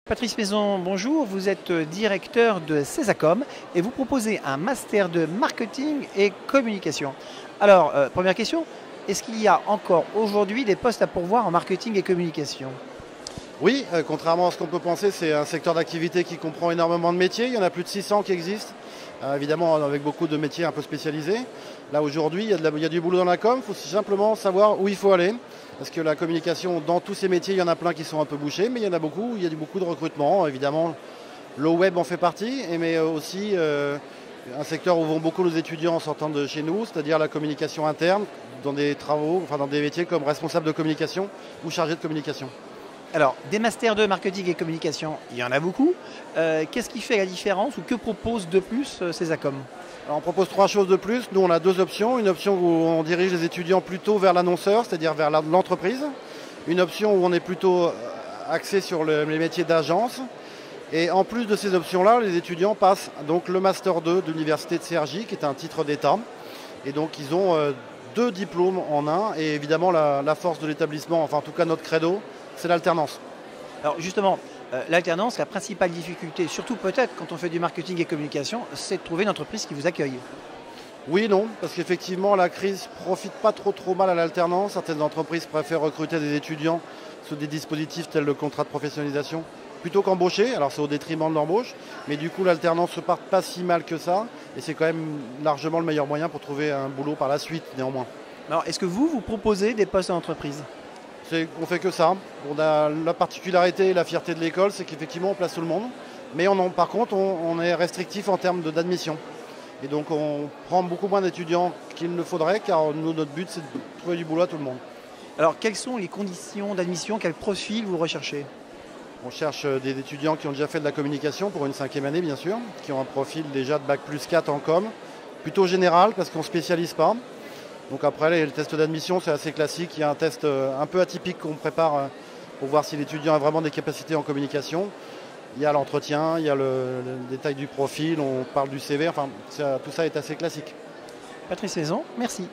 Patrice Maison, bonjour. Vous êtes directeur de Césacom et vous proposez un master de marketing et communication. Alors, première question, est-ce qu'il y a encore aujourd'hui des postes à pourvoir en marketing et communication? Oui, contrairement à ce qu'on peut penser, c'est un secteur d'activité qui comprend énormément de métiers. Il y en a plus de 600 qui existent, évidemment avec beaucoup de métiers un peu spécialisés. Là aujourd'hui, il y a du boulot dans la com, il faut simplement savoir où il faut aller. Parce que la communication, dans tous ces métiers, il y en a plein qui sont un peu bouchés, mais il y en a beaucoup, il y a beaucoup de recrutement. Évidemment, le web en fait partie, mais aussi un secteur où vont beaucoup nos étudiants en sortant de chez nous, c'est-à-dire la communication interne, dans des travaux, enfin dans des métiers comme responsable de communication ou chargé de communication. Alors, des masters de marketing et communication, il y en a beaucoup. Qu'est-ce qui fait la différence ou que propose de plus Césacom? Alors, on propose 3 choses de plus. Nous, on a 2 options. Une option où on dirige les étudiants plutôt vers l'annonceur, c'est-à-dire vers l'entreprise. Une option où on est plutôt axé sur les métiers d'agence. Et en plus de ces options-là, les étudiants passent donc le Master 2 de l'Université de Cergy, qui est un titre d'État. Et donc, ils ont 2 diplômes en un. Et évidemment, la force de l'établissement, enfin en tout cas notre credo, c'est l'alternance. Alors justement, l'alternance, la principale difficulté, surtout peut-être quand on fait du marketing et communication, c'est de trouver une entreprise qui vous accueille. Oui et non, parce qu'effectivement la crise profite pas trop mal à l'alternance. Certaines entreprises préfèrent recruter des étudiants sous des dispositifs tels le contrat de professionnalisation plutôt qu'embaucher. Alors c'est au détriment de l'embauche, mais du coup l'alternance se part pas si mal que ça, et c'est quand même largement le meilleur moyen pour trouver un boulot par la suite néanmoins. Alors est-ce que vous proposez des postes en entreprise? On fait que ça. On a la particularité et la fierté de l'école, c'est qu'effectivement on place tout le monde, mais par contre on est restrictif en termes d'admission. Et donc on prend beaucoup moins d'étudiants qu'il ne faudrait, car nous, notre but c'est de trouver du boulot à tout le monde. Alors quelles sont les conditions d'admission, quel profil vous recherchez? On cherche des étudiants qui ont déjà fait de la communication pour une 5e année bien sûr, qui ont un profil déjà de bac+4 en com, plutôt général parce qu'on ne spécialise pas. Donc après, le test d'admission, c'est assez classique. Il y a un test un peu atypique qu'on prépare pour voir si l'étudiant a vraiment des capacités en communication. Il y a l'entretien, il y a le détail du profil, on parle du CV. Enfin, tout ça est assez classique. Patrice Maison, merci.